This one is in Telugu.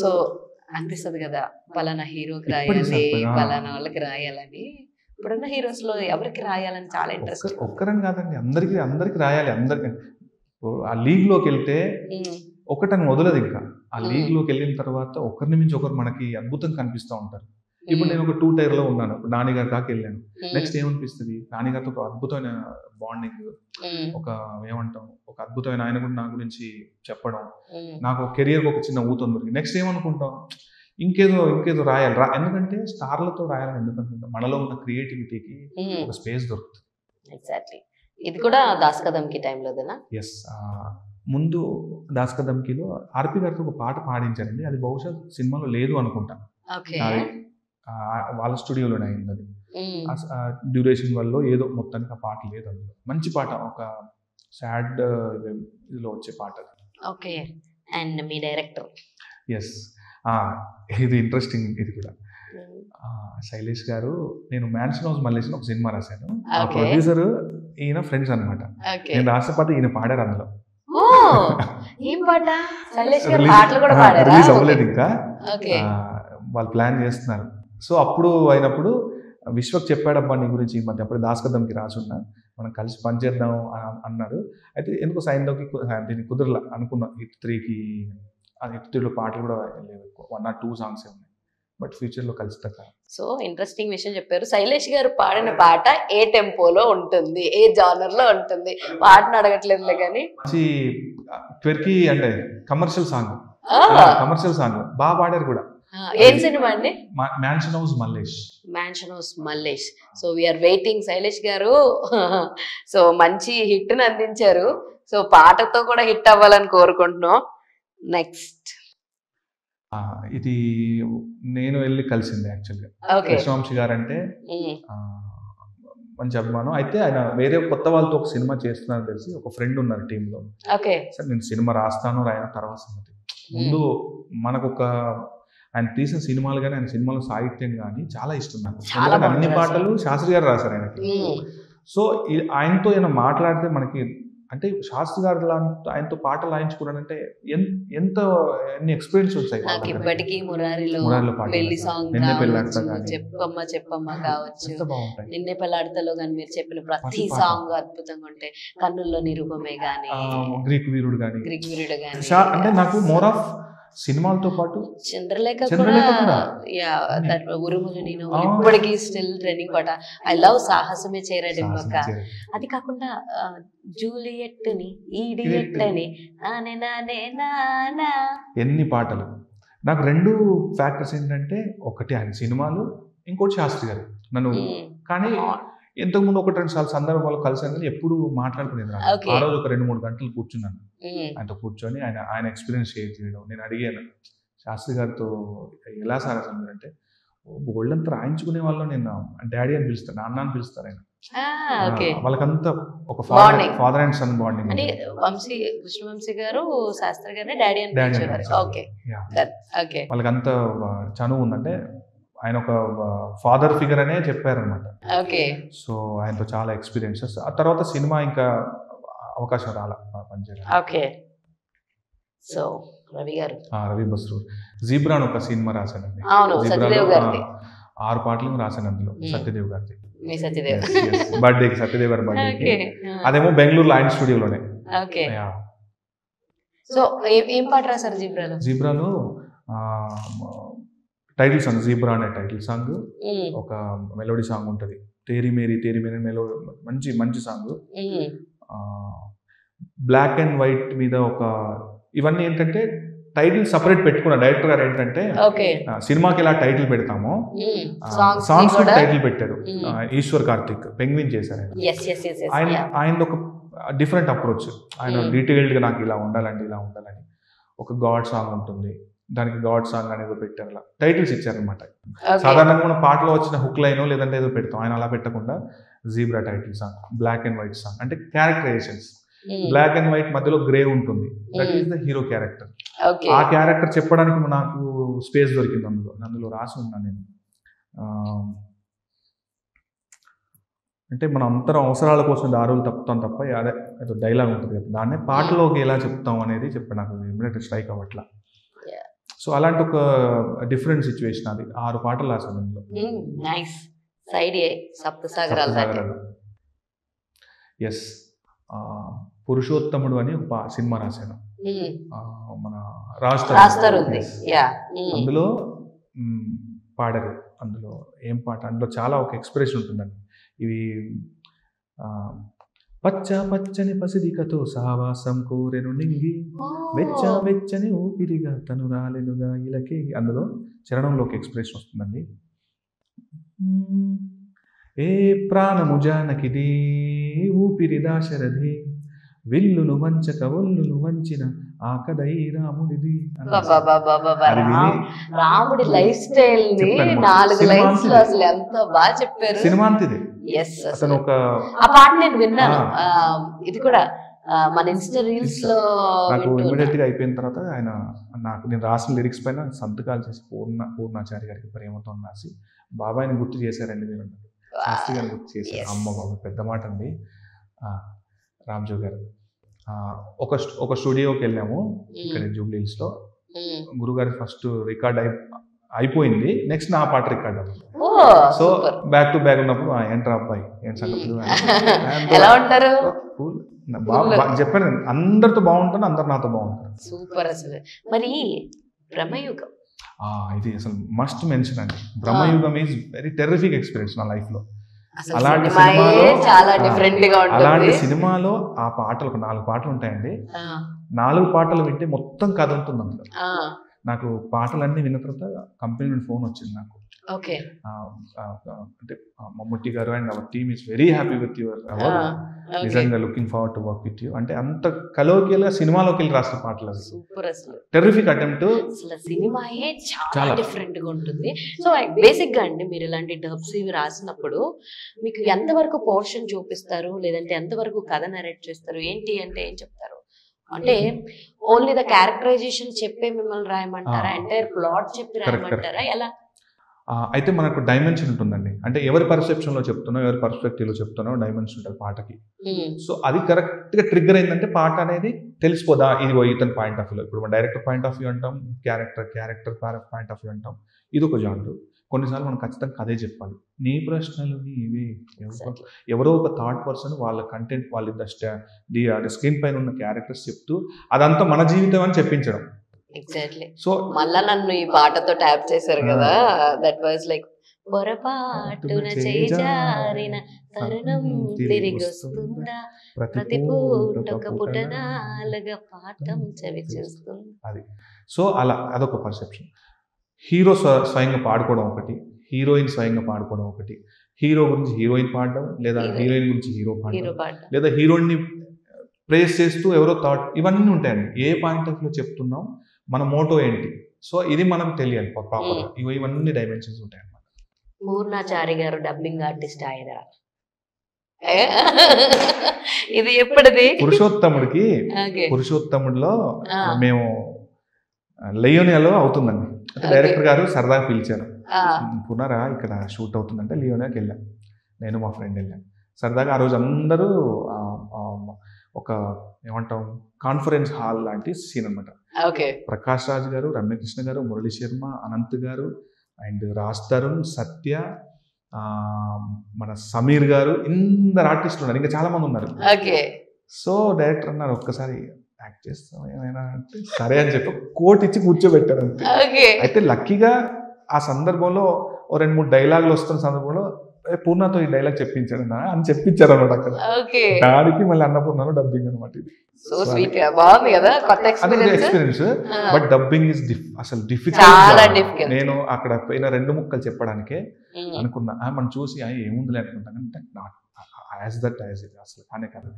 సో అనిపిస్తది కదా, పలానా హీరోకి ఇప్పటికి రాయాలి, సార్ పలానా వాళ్ళకి రాయాలని. ఇప్పుడున్న హీరోస్ లో ఎవరికి రాయాలని చాలా ఇంట్రెస్ట్. ఒక్కరని కాదండి, అందరికి అందరికి రాయాలి. అందరికి ఆ లీగ్ లోకి వెళ్తే ఒకటని వదలదు. ఇంకా ఆ లీగ్ లోకి వెళ్ళిన తర్వాత ఒకరిని మించి ఒకరు మనకి అద్భుతంగా కనిపిస్తూ ఉంటారు. ఇప్పుడు నేను ఒక 2 tier లో ఉన్నాను, నాని గారి దాకా వెళ్ళాను. నెక్స్ట్ ఏమనిపిస్తుంది, నాని గారితో ఒక అద్భుతమైన బాండింగ్, ఒక ఏమంటాం, ఒక అద్భుతమైన ఆయన కూడా నా గురించి చెప్పడం, నాకు కెరియర్ ఒక చిన్న ఊతుంది. నెక్స్ట్ ఏమనుకుంటాం, ఇంకేదో రాయాలి ఎందుకంటే స్టార్లతో రాయాలని ఎందుకంటే మనలో ఉన్న క్రియేటివిటీకి ఒక స్పేస్ దొరుకుతుంది. ఎగ్జాక్ట్లీ. ఇది కూడా దాస్కదంకి టైంలోదేనా? ఎస్. ముందు దాస్కదంకిలో ఆర్పి గారితో ఒక పాట పాడించారండి, అది బహుశా సినిమాలో లేదు అనుకుంటా. వాళ్ళ స్టూడియోలోనే అయింది అది. డ్యూరేషన్ వల్ల ఏదో మొత్తానికి ఆ పాట లేదు అందులో. మంచి పాట, ఒక సాడ్ ఇదిలో వచ్చే పాట. ఓకే. అండ్ మీ డైరెక్టర్? ఎస్, ఇది ఇంట్రెస్టింగ్. ఇది కూడా శైలేష్ గారు, నేను మ్యాన్షన్ హౌస్ మల్లేష్ ఒక సినిమా రాశాను. ఆ ప్రొడ్యూసర్ ఈయన ఫ్రెండ్స్ అనమాట. నేను రాసిన పాట ఈయన పాడారు అందులో. రిలీజ్ అవ్వలేదు ఇంకా, వాళ్ళు ప్లాన్ చేస్తున్నారు. సో అప్పుడు అయినప్పుడు విశ్వక్ చెప్పాడబ్బా నీ గురించి ఈ మధ్య, అప్పుడు దాస్కదంకి రాసున్నా, మనం కలిసి పనిచేద్దాం అన్నారు. అయితే ఎందుకు సైన్లోకి దీనికి కుదరలా అనుకున్నా. హిట్ 3కి హిట్ 3లో పాటలు కూడా లేవు, 1 or 2 సాంగ్స్ ఉన్నాయి. బట్ ఫ్యూచర్లో కలుస్తా. సో ఇంట్రెస్టింగ్ విషయం చెప్పారు. శైలేష్ గారు పాడిన పాట ఏ టెంపోలో ఉంటుంది, ఏ జానర్ లో ఉంటుంది? పాటను అడగట్లేదులే కానీ మంచి ట్వర్కీ అంటే కమర్షియల్ సాంగ్ బాగా పాడారు కూడా. ఏం సినిమా అండి? Mansion house Mallesh. Mansion house Mallesh. So we are waiting. Shailesh గారు సో మంచి హిట్ ని అందించారు. సో పాటతో కూడా హిట్ అవ్వాలని కోరుకుంటున్నాం. నెక్స్ట్ ఇది నేను వెళ్ళి కలిసింది యాక్చువల్గా. కృష్ణవంశీ గారు అంటే మంచి అభిమానం. అయితే ఆయన వేరే కొత్త వాళ్ళతో ఒక సినిమా చేస్తున్నారని తెలిసి ఒక ఫ్రెండ్ ఉన్నారు టీంలో. సార్ నేను సినిమా రాస్తాను రాయన తర్వాత సంగతి, ముందు మనకు ఒక ఆయన తీసిన సినిమాలు కానీ ఆయన సినిమాలో సాహిత్యం కానీ చాలా ఇష్టం నాకు. అన్ని పాటలు శాస్త్రి గారు రాశారు ఆయనకి. సో ఆయనతో ఏమైనా మాట్లాడితే మనకి అంటే శాస్త్రి గారు ఆయనతో పాటలు రాయించుకున్నాడంటే ఎన్ని ఎక్స్పీరియన్స్ వచ్చాయి. ఇప్పటికీ మురారిలో చెప్పమ్మ చెప్పమ్మ కావచ్చు, నిన్నే పెళ్ళాడతలో కానీ మీరు చెప్పిన ప్రతి సాంగ్ అద్భుతంగా ఉంటాయి. కన్నుల్లో నిరూపమే గానీ, గ్రీక్ వీరుడు కానీ, అంటే నాకు మోర్ ఆఫ్ సినిమాలతో పాటు చంద్రలేఖ ఉరుములు నేను ఇప్పటికీ స్టిల్ ట్రెండింగ్ పాట. ఐ లవ్ సాహసమే చేరడింపక. అది కాకుండా జూలియట్ ని ఈడియట్ అని ఎన్ని పాటలు. నాకు 2 ఫ్యాక్టర్స్ ఏంటంటే, ఒకటి ఆయన సినిమాలు, ఇంకోటి శాస్త్రి గారు. నన్ను కానీ ఇంతకుముందు 1-2 సార్లు సందర్భాలు కలిసాను కానీ ఎప్పుడు మాట్లాడుకునేది. ఆ రోజు ఒక 2-3 గంటలు కూర్చున్నాను ఆయనతో. కూర్చొని ఆయన ఎక్స్పీరియన్స్ షేర్ చేయడం. నేను అడిగాను శాస్త్రి గారితో, ఎలా సార్ అసలు అంటే, ఒళ్ళంతా రాయించుకునే వాళ్ళు నేను డాడీ అని పిలుస్తాను, నాన్న అని పిలుస్తారు ఆయన. వాళ్ళకంతా ఒక father and son bonding. Krishna Vamsi గారు శాస్త్రి గారిని డాడీ అని పిలిచేవారు. వాళ్ళకంత చనువు ఉందంటే, ఆయన ఒక ఫాదర్ ఫిగర్ అనే చెప్పారనమాట. సో ఆయనతో చాలా ఎక్స్పీరియన్సెస్. ఆ తర్వాత సినిమా ఇంకా అవకాశం రాలా పనిచేయాలి. సో రవి బస్రూర్ జీబ్రా అని ఒక సినిమా రాశానండి. 6 పాటలు రాశాను అందులో. సత్యదేవ్ గారిది బర్త్డేకి, సత్యదేవ్ గారి బర్త్డేకి. అదేమో బెంగళూరులో ఆయన స్టూడియోలోనే. సో ఏం పాట రాశారు జీబ్రాలో? జీబ్రాలో టైటిల్ సాంగ్, జీబ్రా అనే టైటిల్ సాంగ్, ఒక మెలోడీ సాంగ్ ఉంటుంది, తేరీ మేరీ మెలోడీ, మంచి సాంగ్. బ్లాక్ అండ్ వైట్ మీద ఒక, ఇవన్నీ ఏంటంటే టైటిల్ సపరేట్ పెట్టుకున్న డైరెక్టర్ గారు ఏంటంటే, సినిమాకి ఎలా టైటిల్ పెడతామో సాంగ్స్ టైటిల్ పెట్టారు. ఈశ్వర్ కార్తిక్ పెంగ్విన్ చేశారు ఆయన ఒక డిఫరెంట్ అప్రోచ్. ఆయన డీటెయిల్డ్ గా నాకు ఇలా ఉండాలండి ఒక గాడ్ సాంగ్ ఉంటుంది, దానికి గాడ్ సాంగ్ అనేది పెట్టారు. అలా టైటిల్స్ ఇచ్చారనమాట. సాధారణంగా మనం పాటలో వచ్చిన హుక్ లైన్ లేదంటే ఏదో పెడతాం, ఆయన అలా పెట్టకుండా zebra title song, black and white song. అంటే క్యారెక్టరైజేషన్స్, బ్లాక్ అండ్ వైట్ మధ్యలో గ్రే ఉంటుంది, that is the hero character. ఆ క్యారెక్టర్ చెప్పడానికి నాకు స్పేస్ దొరికింది అందులో రాసి ఉన్నాను నేను. అంటే మన అంతరం అవసరాల కోసం దారులు తప్పుతాం తప్ప అదే ఏదో డైలాగ్ ఉంటుంది కదా, దాన్నే పాటలోకి ఎలా చెప్తాం అనేది నాకు ఇమ్మీడియట్ స్ట్రైక్ అవ్వట్లా. సో అలాంటి ఒక డిఫరెంట్ సిచ్యువేషన్ అది. 6 పాటలు రాశాను అందులో. Nice side సప్తసాగరాలు. ఎస్. పురుషోత్తముడు అని ఒక సినిమా రాశాను, మన రాస్తారు. అందులో పాడారు. అందులో ఏం పాట, అందులో చాలా ఒక ఎక్స్ప్రెషన్ ఉంటుందండి. ఇవి పచ్చ పచ్చని పసిదికతో సహవాసం కోరెను నింగి, వెచ్చ వెచ్చని ఊపిరిగా తను రాలెనుగా ఇలకే. అందులో చరణంలో ఒక ఎక్స్ప్రెషన్ వస్తుందండి. ఏ ప్రాణము జానకిది ఊపిరి దాశరథి, విల్లును వంచక ఒల్లును వంచిన ఆకదై రాముడిది. రాముడి లైఫ్ స్టైల్ ని 4 లైన్స్ లో అసలు ఎంత బాగా చెప్పారు. సినిమా అంతిది. అతను ఒక ఆ పాట నేను విన్నాను. ఇది కూడా మన ఇన్స్టా రీల్స్ లో నాకు ఇమీడియట్ గా అయిపోయిన తర్వాత ఆయన నాకు నేను రాసిన లిరిక్స్ పైన సంతకాలు చేసి పూర్ణాచారి గారికి ప్రేమతో రాసి బాబాయ్ని గుర్తు చేశారండి మీరు. శాస్త్రి గారిని గుర్తు చేశారు. అమ్మ బాబు పెద్ద మాట అండి. రామ్జో గారు ఒక స్టూడియోకి వెళ్ళాము ఇక్కడ జూబ్లీహిల్స్ లో. గురుగారి ఫస్ట్ రికార్డ్ అయిపోయింది, నెక్స్ట్ నా పాట రికార్డ్ అవ్వాలి. సో బ్యాక్ టు బ్యాక్ ఉన్నప్పుడు ఏంట్రా అబ్బాయి ఏం సంగతులు చెప్పాను. అందరితో బాగుంటాను, అందరు నాతో బాగుంటారు. సూపర్. అసలు మరి బ్రహ్మయుగం ఇది అసలు మస్ట్ మెన్షన్ అండి. Bramayugam is very terrific experience నా లైఫ్ లో. అలాంటి సినిమాలో ఆ పాటలు ఒక 4 పాటలు ఉంటాయండి. 4 పాటలు వింటే మొత్తం కథ ఉంటుంది అందులో. నాకు పాటలన్నీ విన్న తర్వాత కంపెనీ నుండి ఫోన్ వచ్చింది నాకు. అంటే Mammootty garu and our team is very happy with your award, నిజంగా looking forward to work with you అంటే అంత కలోకియల్ గా సినిమాలోకి వెళ్ళి రాసిన పాటలు. సూపర్. అసలు టెర్రిఫిక్ అటెంప్ట్. అసలు సినిమాయే చాలా డిఫరెంట్ గా ఉంటుంది. సో బేసిక్ గా అండి మీరు ఇలాంటి డబ్స్ ఇవి రాసినప్పుడు మీకు ఎంతవరకు పోర్షన్ చూపిస్తారు, లేదంటే ఎంతవరకు కథ నరేట్ చేస్తారు, ఏంటి అంటే ఏం చెప్తారు? అంటే ఓన్లీ ద క్యారెక్టరైజేషన్ చెప్పే మిమ్మల్ని రాయమంటారా, ఎంటైర్ ప్లాట్ చెప్పి రాయమంటారా, ఎలా? అయితే మనకు డైమెన్షన్ ఉంటుందండి. అంటే ఎవరి పర్సెప్షన్ లో చెప్తున్నావు, ఎవరి పర్స్పెక్టివ్ లో చెప్తున్నావు, డైమెన్షన్ ఉంటుంది పాటకి. సో అది కరెక్ట్ గా ట్రిగ్గర్ అయిందంటే పాట అనేది తెలిసిపోదా, ఇది ఇతని పాయింట్ ఆఫ్ వ్యూ. ఇప్పుడు డైరెక్టర్ పాయింట్ ఆఫ్ వ్యూ అంటాం, క్యారెక్టర్ పాయింట్ ఆఫ్ వ్యూ అంటాం. ఇది ఒక జానరు. కొన్నిసార్లు మనం ఖచ్చితంగా అదే చెప్పాలి. నీ ప్రశ్నలు నీవే. ఎవరో ఒక థర్డ్ పర్సన్ వాళ్ళ కంటెంట్, వాళ్ళ స్క్రీన్ పైన ఉన్న క్యారెక్టర్స్ చెప్తూ అదంతా మన జీవితం అని చెప్పించడం. ఎగ్జాక్ట్లీ. సో మళ్ళా నన్ను ఈ పాటతో ట్యాప్ చేశారు కదా. దట్ వాజ్ లైక్ పొరపాటున చేజారిన తరుణం తిరిగి వస్తుందా, ప్రతి పూట ఒక పుటనాలుగా పాఠం చవి చూస్తుంది. అది. సో అలా అదొక పర్సెప్షన్. హీరో స్వయంగా పాడుకోవడం ఒకటి, హీరోయిన్ స్వయంగా పాడుకోవడం ఒకటి, హీరో గురించి హీరోయిన్ పాడడం, లేదా హీరోయిన్ గురించి హీరో పాడడం, లేదా హీరోయిన్ని ప్రేస్ చేస్తూ ఎవరో థాట్, ఇవన్నీ ఉంటాయండి. ఏ పాయింట్ ఆఫ్ వ్యూ చెప్తున్నాం, మన మోటో ఏంటి, సో ఇది మనం తెలియాలి ప్రాపర్గా. ఇవన్నీ డైమెన్షన్స్ ఉంటాయి అన్నమాట. పూర్ణాచారి గారు డబ్బింగ్ ఆర్టిస్ట్ ఆయన. ఇది ఎప్పటిది? పురుషోత్తముడిలో మేము లియోనియాలో అవుతుందండి. డైరెక్టర్ గారు సరదాగా పిలిచారు, పునరా ఇక్కడ షూట్ అవుతుందంటే లియోనియాకి వెళ్ళాం. నేను మా ఫ్రెండ్ వెళ్ళాం సరదాగా. ఆ రోజు అందరూ ఒక ఏమంటాం కాన్ఫరెన్స్ హాల్ లాంటి సీన్ అనమాట. ప్రకాష్ రాజ్ గారు, రమ్యకృష్ణ గారు, మురళీ శర్మ, అనంత్ గారు, అండ్ రాజ్ తరుణ్, సత్య, మన సమీర్ గారు, ఇందరు ఆర్టిస్టులు ఉన్నారు, ఇంకా చాలా మంది ఉన్నారు. సో డైరెక్టర్ అన్నారు ఒక్కసారి యాక్ట్ చేస్తాం ఏమైనా అంటే సరే అని చెప్పి కోట్ ఇచ్చి కూర్చోబెట్టారు అంతే. అయితే లక్కీగా ఆ సందర్భంలో 2-3 డైలాగులు వస్తున్న సందర్భంలో పూర్ణతో ఈ డైలాగ్ చెప్పించాడు అని చెప్పించారు అనమాట అక్కడ. దానికి మళ్ళీ అన్నపూర్ణలో డబ్బింగ్ అనమాట. ఇది ఎక్స్పీరియన్స్. బట్ డబ్బింగ్ ఇస్ అసలు డిఫికల్ట్. నేను అక్కడ పోయిన 2 ముక్కలు చెప్పడానికే అనుకున్నా, మనం చూసి ఏముందిలే అనుకుంటాను, అంటే not as that as it అసలు కానే కాదు.